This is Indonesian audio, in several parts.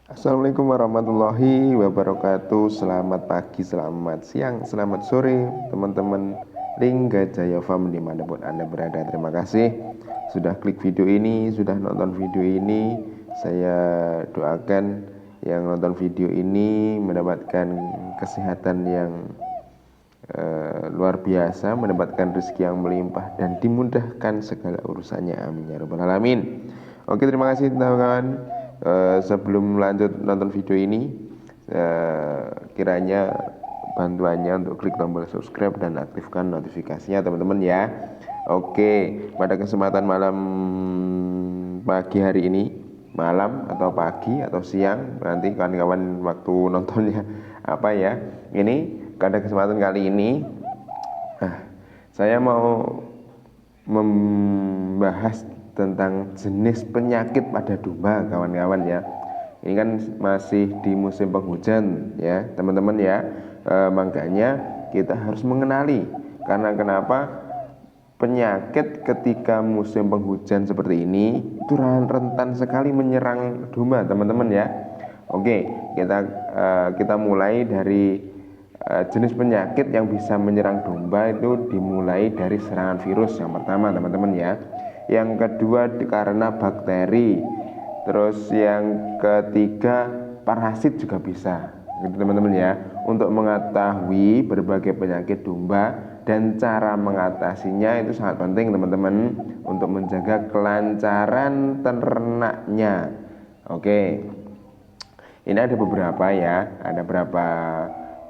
Assalamualaikum warahmatullahi wabarakatuh. Selamat pagi, selamat siang, selamat sore teman-teman Lingga Jaya Farm dimanapun Anda berada. Terima kasih sudah klik video ini, sudah nonton video ini. Saya doakan yang nonton video ini mendapatkan kesehatan yang luar biasa, mendapatkan rezeki yang melimpah dan dimudahkan segala urusannya. Amin ya rabbal alamin. Oke, terima kasih teman-teman. Sebelum lanjut nonton video ini, kiranya bantuannya untuk klik tombol subscribe dan aktifkan notifikasinya teman-teman ya. Oke, pada kesempatan malam pagi hari ini, malam atau pagi atau siang, nanti kawan-kawan waktu nontonnya apa ya. Ini pada kesempatan kali ini saya mau membahas tentang jenis penyakit pada domba kawan-kawan ya. Ini kan masih di musim penghujan ya teman-teman ya. Makanya kita harus mengenali, karena kenapa penyakit ketika musim penghujan seperti ini itu rentan sekali menyerang domba teman-teman ya. Oke, kita mulai dari jenis penyakit yang bisa menyerang domba. Itu dimulai dari serangan virus yang pertama teman-teman ya. Yang kedua karena bakteri. Terus yang ketiga parasit juga bisa, gitu teman-teman ya. Untuk mengetahui berbagai penyakit domba dan cara mengatasinya itu sangat penting teman-teman, untuk menjaga kelancaran ternaknya. Oke, ini ada beberapa ya, ada beberapa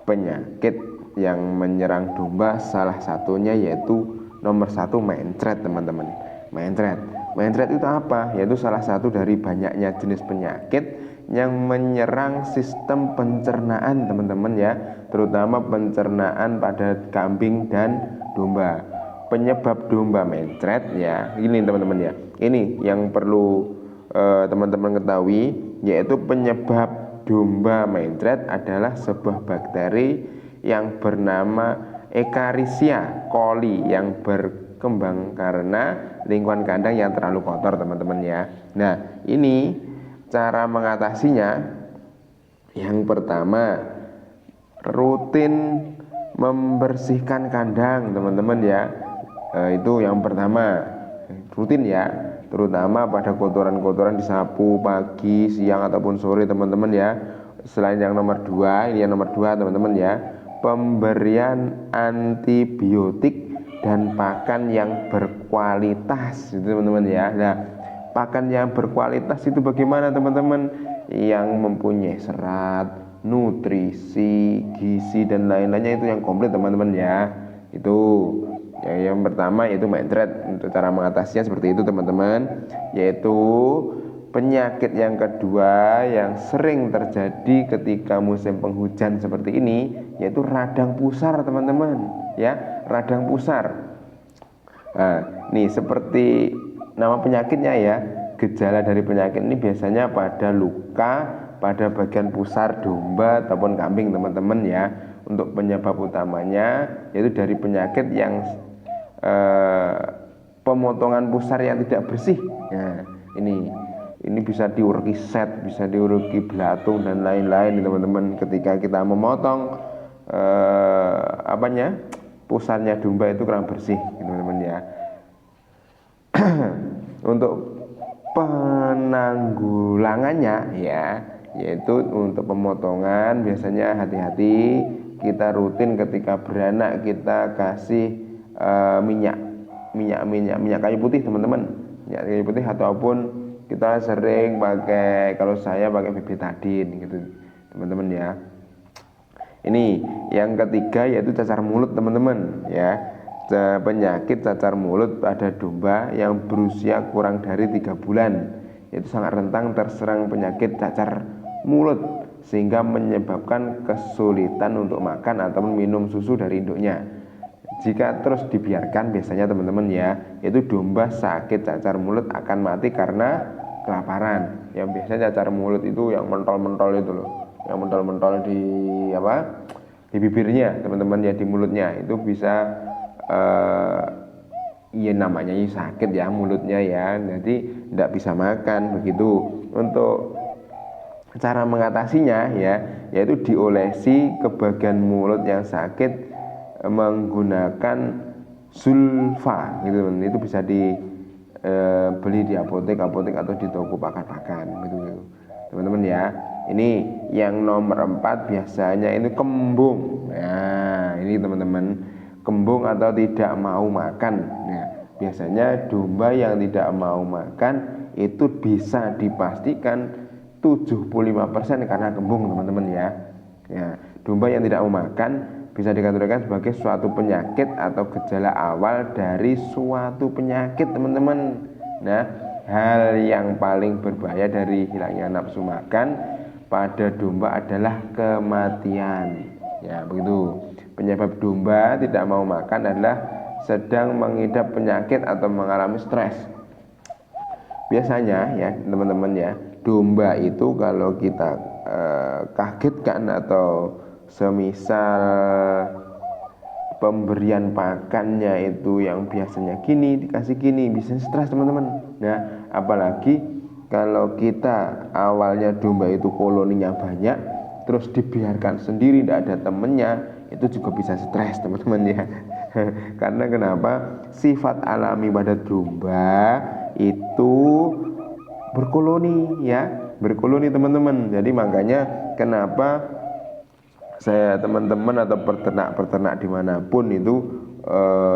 penyakit yang menyerang domba. Salah satunya yaitu nomor satu mencret teman-teman. Mencret itu apa? Yaitu salah satu dari banyaknya jenis penyakit yang menyerang sistem pencernaan teman-teman ya, terutama pencernaan pada kambing dan domba. Penyebab domba mencret ya, ini teman-teman ya, ini yang perlu teman-teman ketahui, yaitu penyebab domba mencret adalah sebuah bakteri yang bernama Echerichia coli yang berkembang karena lingkungan kandang yang terlalu kotor teman-teman ya. Nah, ini cara mengatasinya. Yang pertama, rutin membersihkan kandang teman-teman ya. Itu yang pertama, rutin ya, terutama pada kotoran-kotoran disapu pagi, siang ataupun sore teman-teman ya. Selain yang nomor dua, ini yang nomor dua teman-teman ya, pemberian antibiotik dan pakan yang berkualitas itu teman-teman ya. Nah, pakan yang berkualitas itu bagaimana teman-teman? Yang mempunyai serat, nutrisi, gizi dan lain-lainnya, itu yang komplit teman-teman ya. Itu yang pertama, yaitu mencret. Untuk cara mengatasinya seperti itu teman-teman. Yaitu penyakit yang kedua yang sering terjadi ketika musim penghujan seperti ini, yaitu radang pusar teman-teman ya, radang pusar. Nah, nih seperti nama penyakitnya ya, gejala dari penyakit ini biasanya pada luka pada bagian pusar domba ataupun kambing teman-teman ya. Untuk penyebab utamanya yaitu dari penyakit yang pemotongan pusar yang tidak bersih. Nah, ini bisa diuruki set, bisa diuruki belatung dan lain-lain teman-teman. Ketika kita memotong pusarnya domba itu kurang bersih teman-teman ya. Untuk penanggulangannya ya, yaitu untuk pemotongan biasanya hati-hati, kita rutin ketika beranak kita kasih minyak kayu putih teman-teman, minyak kayu putih, ataupun kita sering pakai, kalau saya pakai betadine gitu teman-teman ya. Ini yang ketiga yaitu cacar mulut teman-teman ya. Penyakit cacar mulut pada domba yang berusia kurang dari 3 bulan itu sangat rentan terserang penyakit cacar mulut, sehingga menyebabkan kesulitan untuk makan ataupun minum susu dari induknya. Jika terus dibiarkan biasanya teman-teman ya, itu domba sakit cacar mulut akan mati karena kelaparan. Yang biasanya cacar mulut itu yang mentol-mentol itu loh, yang mentol-mentol di di bibirnya teman-teman ya, di mulutnya itu bisa ya namanya sakit ya mulutnya ya, jadi tidak bisa makan begitu. Untuk cara mengatasinya ya, yaitu diolesi ke bagian mulut yang sakit menggunakan sulfa gitu. Itu bisa dibeli di apotek atau di toko pakan gitu, teman-teman ya. Ini yang nomor 4 biasanya ini kembung. Nah ini teman-teman, kembung atau tidak mau makan. Nah biasanya domba yang tidak mau makan itu bisa dipastikan 75% karena kembung, teman-teman ya. Ya, domba yang tidak mau makan bisa dikategorikan sebagai suatu penyakit atau gejala awal dari suatu penyakit, teman-teman. Nah, hal yang paling berbahaya dari hilangnya nafsu makan pada domba adalah kematian. Ya, begitu. Penyebab domba tidak mau makan adalah sedang mengidap penyakit atau mengalami stres. Biasanya ya teman-teman ya, domba itu kalau kita kagetkan atau semisal pemberian pakannya itu yang biasanya gini dikasih gini, bisa stres, teman-teman. Nah apalagi kalau kita awalnya domba itu koloninya banyak, terus dibiarkan sendiri tidak ada temennya, itu juga bisa stres, teman-teman ya. Karena kenapa? Sifat alami pada domba itu berkoloni ya, berkoloni, teman-teman. Jadi makanya kenapa saya teman-teman atau peternak dimanapun itu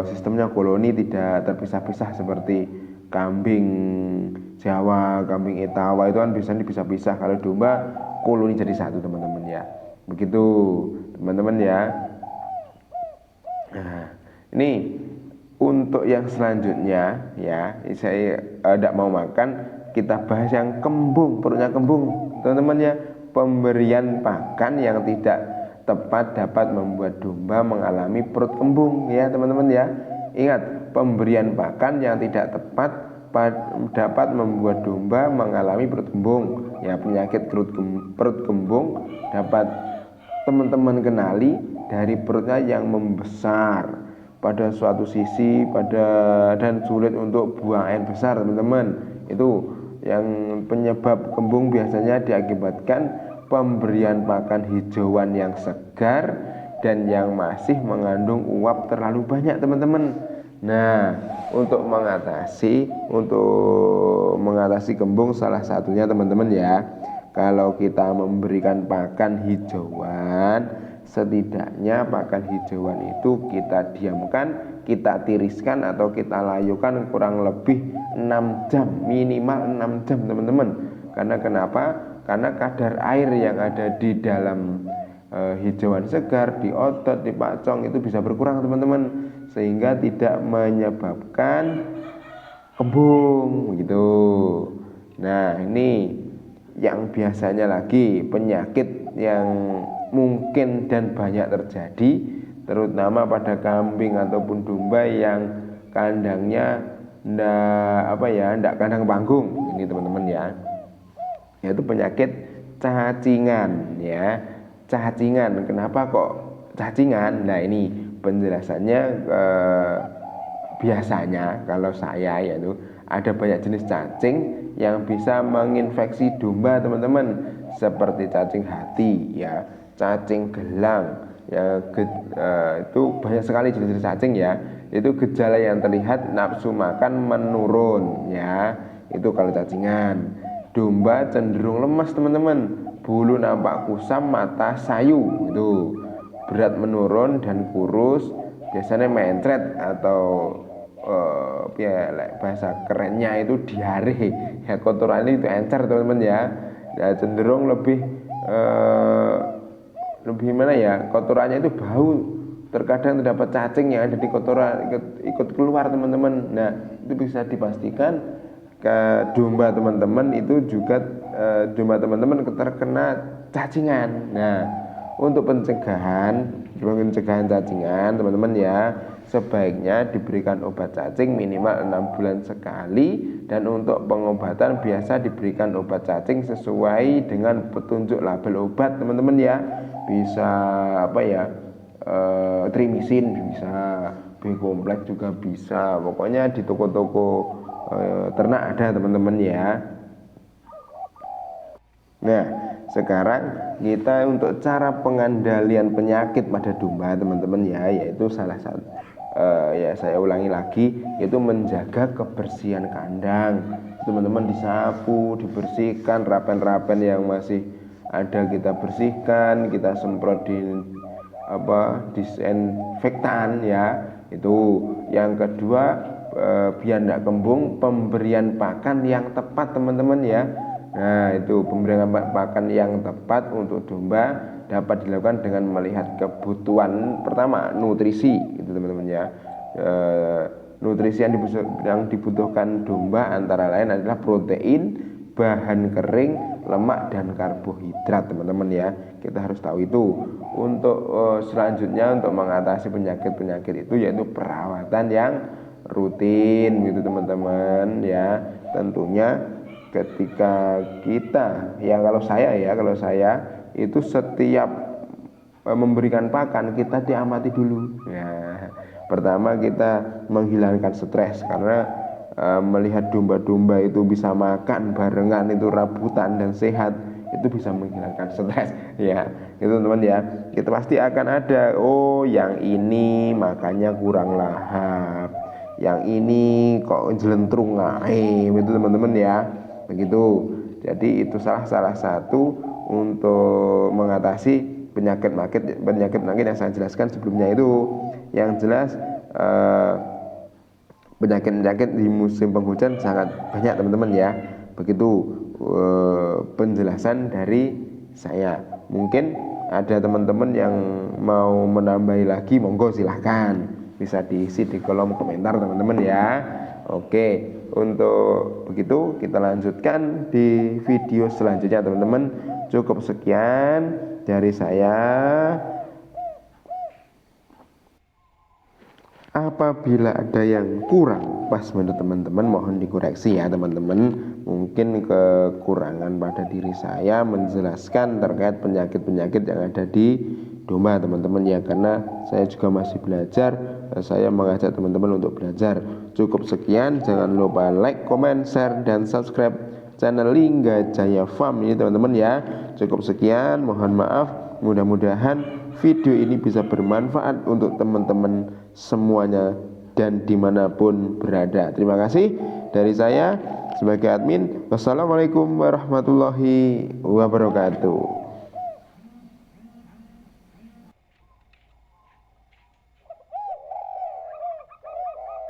sistemnya koloni, tidak terpisah-pisah seperti kambing Jawa, kambing Etawa itu kan biasanya dipisah-pisah. Kalau domba koloni jadi satu, teman-teman ya. Begitu teman-teman ya. Nah, ini untuk yang selanjutnya ya, saya tidak mau makan, kita bahas yang kembung, perutnya kembung, teman-teman ya. Pemberian pakan yang tidak tepat dapat membuat domba mengalami perut kembung ya, teman-teman ya. Ingat, pemberian pakan yang tidak tepat dapat membuat domba mengalami perut kembung ya. Penyakit perut kembung dapat teman-teman kenali dari perutnya yang membesar pada suatu sisi dan sulit untuk buang air besar, teman-teman. Itu yang penyebab kembung biasanya diakibatkan pemberian pakan hijauan yang segar dan yang masih mengandung uap terlalu banyak, teman-teman. Nah, untuk mengatasi kembung salah satunya, teman-teman ya, kalau kita memberikan pakan hijauan, setidaknya pakan hijauan itu kita diamkan, kita tiriskan atau kita layukan kurang lebih 6 jam, minimal 6 jam, teman-teman. Karena kenapa? Karena kadar air yang ada di dalam hijauan segar, di otot, di pacong itu bisa berkurang, teman-teman, sehingga tidak menyebabkan kembung gitu. Nah ini yang biasanya lagi penyakit yang mungkin dan banyak terjadi, terutama pada kambing ataupun domba yang kandangnya ndak kandang panggung ini, teman-teman ya, yaitu penyakit cacingan ya. Cacingan, kenapa kok cacingan? Nah ini penjelasannya biasanya kalau saya yaitu ada banyak jenis cacing yang bisa menginfeksi domba, teman-teman, seperti cacing hati ya, cacing gelang ya, itu banyak sekali jenis-jenis cacing ya. Itu gejala yang terlihat nafsu makan menurun ya, itu kalau cacingan. Domba cenderung lemas, teman-teman, bulu nampak kusam, mata sayu, itu berat menurun dan kurus, biasanya mencret atau bahasa kerennya itu diare ya, kotoran itu encer, teman-teman ya. Ya cenderung lebih mana ya, kotorannya itu bau, terkadang terdapat cacing yang ada di kotoran ikut keluar, teman-teman. Nah itu bisa dipastikan ke domba teman-teman itu juga domba teman-teman terkena cacingan. Nah untuk pencegahan cacingan, teman-teman ya, sebaiknya diberikan obat cacing minimal 6 bulan sekali, dan untuk pengobatan biasa diberikan obat cacing sesuai dengan petunjuk label obat, teman-teman ya. Bisa trimisin bisa, B-kompleks juga bisa, pokoknya di toko-toko ternak ada, teman-teman ya. Nah Sekarang kita untuk cara pengandalian penyakit pada domba teman-teman ya, yaitu salah satu ya saya ulangi lagi, yaitu menjaga kebersihan kandang. Teman-teman disapu, dibersihkan, rapen-rapen yang masih ada kita bersihkan, kita semprot di disinfektan ya. Itu yang kedua, biar tidak kembung, pemberian pakan yang tepat teman-teman ya. Nah itu pemberian pakan yang tepat untuk domba dapat dilakukan dengan melihat kebutuhan pertama nutrisi itu teman-teman ya. Nutrisi yang dibutuhkan domba antara lain adalah protein, bahan kering, lemak, dan karbohidrat teman-teman ya. Kita harus tahu itu. Untuk selanjutnya untuk mengatasi penyakit-penyakit itu yaitu perawatan yang rutin gitu teman-teman ya. Tentunya ketika kita ya, kalau saya itu setiap memberikan pakan kita diamati dulu ya. Pertama kita menghilangkan stres, karena melihat domba-domba itu bisa makan barengan, itu rebutan dan sehat, itu bisa menghilangkan stres ya. Itu teman ya, kita pasti akan ada, oh yang ini makannya kurang lahap, yang ini kok jelentrung ngaim, itu teman-teman ya. Begitu. Jadi itu salah satu untuk mengatasi penyakit yang saya jelaskan sebelumnya itu. Yang jelas penyakit di musim penghujan sangat banyak teman-teman ya. Begitu penjelasan dari saya. Mungkin ada teman-teman yang mau menambahi lagi, monggo silahkan, bisa diisi di kolom komentar teman-teman ya. Oke, untuk begitu kita lanjutkan di video selanjutnya teman-teman. Cukup sekian dari saya. Apabila ada yang kurang pas menurut teman-teman, mohon dikoreksi ya teman-teman. Mungkin kekurangan pada diri saya menjelaskan terkait penyakit-penyakit yang ada di domba teman-teman ya, karena saya juga masih belajar. Saya mengajak teman-teman untuk belajar. Cukup sekian, jangan lupa like, comment, share, dan subscribe channel Lingga Jaya Farm ini teman-teman ya. Cukup sekian, mohon maaf. Mudah-mudahan video ini bisa bermanfaat untuk teman-teman semuanya dan dimanapun berada. Terima kasih dari saya sebagai admin. Wassalamualaikum warahmatullahi wabarakatuh.